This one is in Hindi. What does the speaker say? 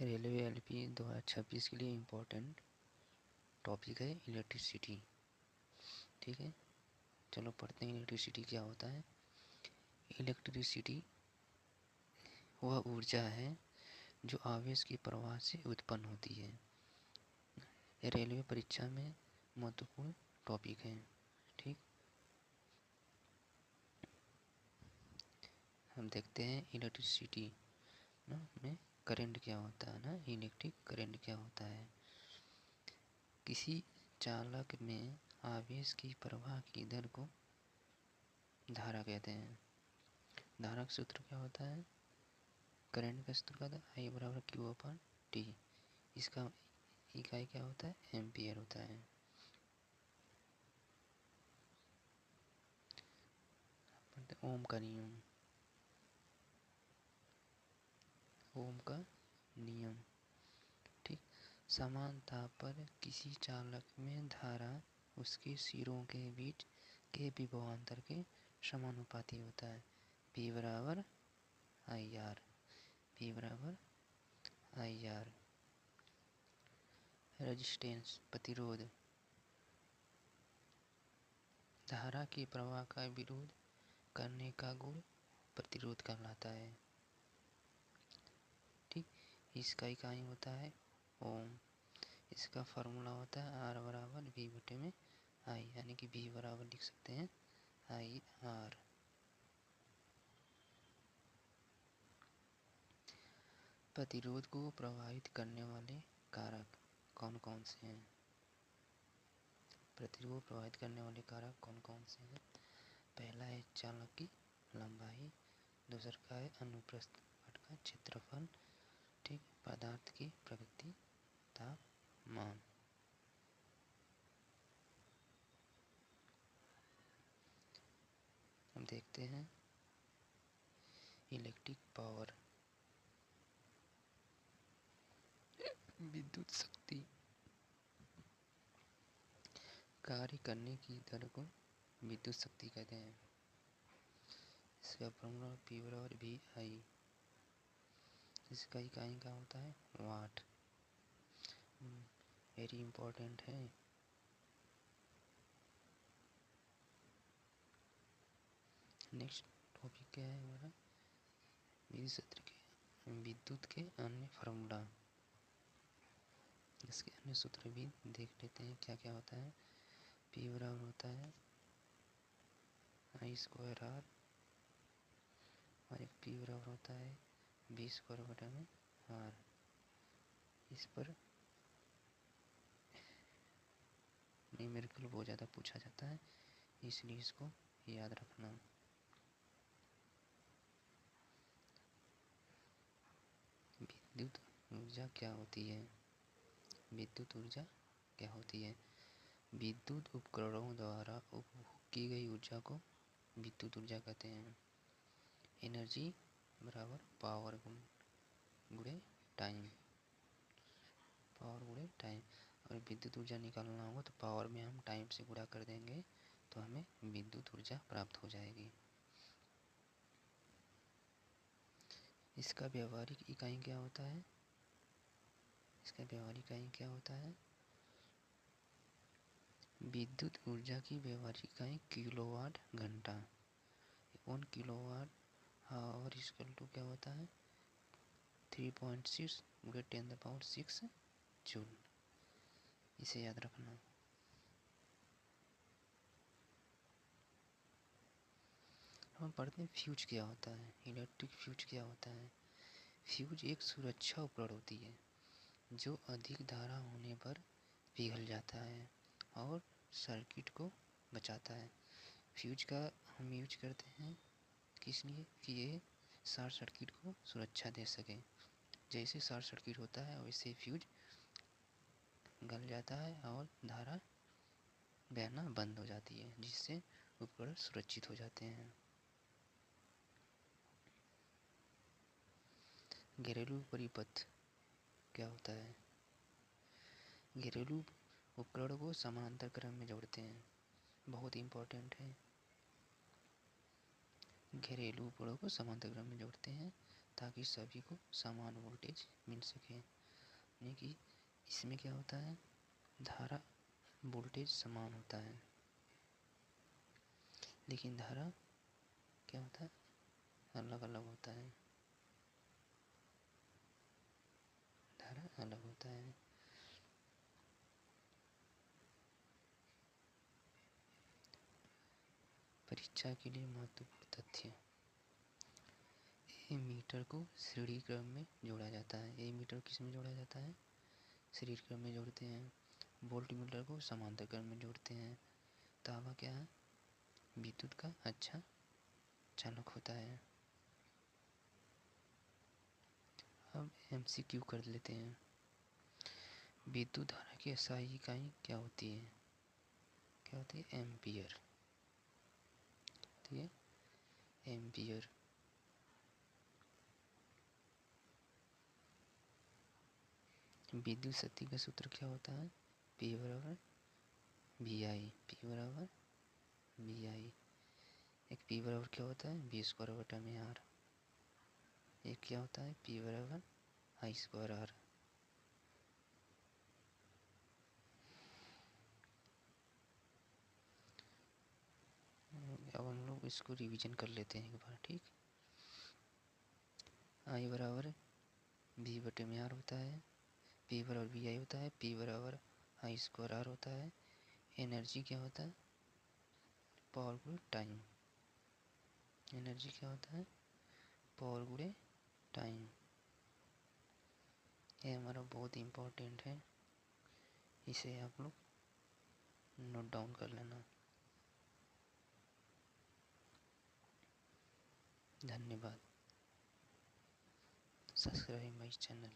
रेलवे एलपी 2026 के लिए इम्पोर्टेंट टॉपिक है इलेक्ट्रिसिटी। ठीक है, चलो पढ़ते हैं इलेक्ट्रिसिटी क्या होता है। इलेक्ट्रिसिटी वह ऊर्जा है जो आवेश के प्रवाह से उत्पन्न होती है। रेलवे परीक्षा में महत्वपूर्ण टॉपिक है। ठीक, हम देखते हैं इलेक्ट्रिसिटी में करंट क्या होता है ना, इलेक्ट्रिक करंट क्या होता है। किसी चालक में आवेश की प्रवाह की दर को धारा कहते हैं। धारा का सूत्र क्या होता है, करंट का सूत्र क्या होता है, I बराबर Q अपॉन T। इसका इकाई क्या होता है, एम्पियर होता है। ओम का नियम, ओम का नियम। ठीक, समान ताप पर किसी चालक में धारा उसके सिरों के बीच के विभवांतर के समानुपाती होता है। P बराबर IR, P बराबर IR। रेजिस्टेंस प्रतिरोध, धारा के प्रवाह का विरोध करने का गुण प्रतिरोध कहलाता है। ठीक, इसका इकाई होता है ओम। इसका फार्मूला होता है R बराबर V बटे में I, यानी कि V बराबर लिख सकते हैं IR। प्रतिरोध को प्रभावित करने वाले कारक कौन कौन से हैं। प्रतिरोध को प्रभावित करने वाले कारक कौन कौन से हैं। पहला है चालक की लंबाई, दूसरा का है अनुप्रस्थ काट का क्षेत्रफल। ठीक, पदार्थ की प्रकृति, तापमान। हम देखते हैं इलेक्ट्रिक पावर, विद्युत शक्ति कार्य करने की दर को विद्युत शक्ति कहते हैं। इसका फॉर्मूला P बराबर VI। इसका इकाई क्या होता है, वाट। वेरी इम्पोर्टेंट है। नेक्स्ट टॉपिक क्या है हमारा, विद्युत क्षेत्र के विद्युत के अन्य फार्मूला। इसके अन्य सूत्र भी देख लेते हैं क्या क्या होता है। P बराबर होता है I स्क्वायर R, और एक P बराबर होता है V स्क्वायर बटा में R। इस पर न्यूमेरिकल बहुत ज़्यादा पूछा जाता है, इसलिए इसको याद रखना। विद्युत ऊर्जा क्या होती है। विद्युत ऊर्जा क्या होती है। विद्युत उपकरणों द्वारा उपभोग की गई ऊर्जा को विद्युत ऊर्जा कहते हैं। एनर्जी बराबर पावर गुणे टाइम, पावर गुणे टाइम। और विद्युत ऊर्जा निकालना होगा तो पावर में हम टाइम से गुणा कर देंगे तो हमें विद्युत ऊर्जा प्राप्त हो जाएगी। इसका व्यावहारिक इकाई क्या होता है। इसका व्यावहारिक इकाई क्या होता है, विद्युत ऊर्जा की व्यावहारिक इकाई किलोवाट घंटा। 1 किलोवाट और इक्वल टू क्या होता है 3.6 × 10⁻6 जूल। इसे याद रखना। हम पढ़ते हैं फ्यूज क्या होता है। इलेक्ट्रिक फ्यूज क्या होता है। फ्यूज एक सुरक्षा उपकरण होती है जो अधिक धारा होने पर पिघल जाता है और सर्किट को बचाता है। फ्यूज का हम यूज करते हैं किस लिए कि ये शॉर्ट सर्किट को सुरक्षा दे सके। जैसे शॉर्ट सर्किट होता है वैसे फ्यूज गल जाता है और धारा बहना बंद हो जाती है, जिससे उपकरण सुरक्षित हो जाते हैं। घरेलू परिपथ क्या होता है। घरेलू उपकरण को समांतर क्रम में जोड़ते हैं, बहुत इम्पोर्टेंट है। घरेलू उपकरणों को समांतर क्रम में जोड़ते हैं ताकि सभी को समान वोल्टेज मिल सके। यानी कि इसमें क्या होता है, धारा वोल्टेज समान होता है, लेकिन धारा क्या होता है, अलग अलग होता है, धारा अलग होता है। परीक्षा के लिए महत्वपूर्ण तथ्य। ए मीटर को श्रेणी क्रम में जोड़ा जाता है। ए मीटर किस में जोड़ा जाता है, श्रेणी क्रम में जोड़ते हैं। वोल्ट मीटर को समांतर क्रम में जोड़ते हैं। तांबा क्या है, विद्युत का अच्छा चालक होता है। अब MCQ कर लेते हैं। विद्युत धारा की SI इकाई क्या होती है, क्या होती है, एम्पियर होती है, एम्पियर। विद्युत शक्ति का सूत्र क्या होता है, P बराबर VI, P बराबर VI। एक P बराबर क्या होता है, V स्क्वायर बटा में R। एक क्या होता है, P बराबर I स्क्वायर R। अब हम लोग इसको रिवीजन कर लेते हैं एक बार, ठीक। I बराबर V बटे में R होता है, P बराबर VI होता है, P बराबर I स्क्वायर R होता है। एनर्जी क्या होता है, पावर गुणे टाइम। एनर्जी क्या होता है, पावर गुणे टाइम। ये हमारा बहुत इम्पोर्टेंट है, इसे आप लोग नोट डाउन कर लेना। धन्यवाद। Subscribe my channel.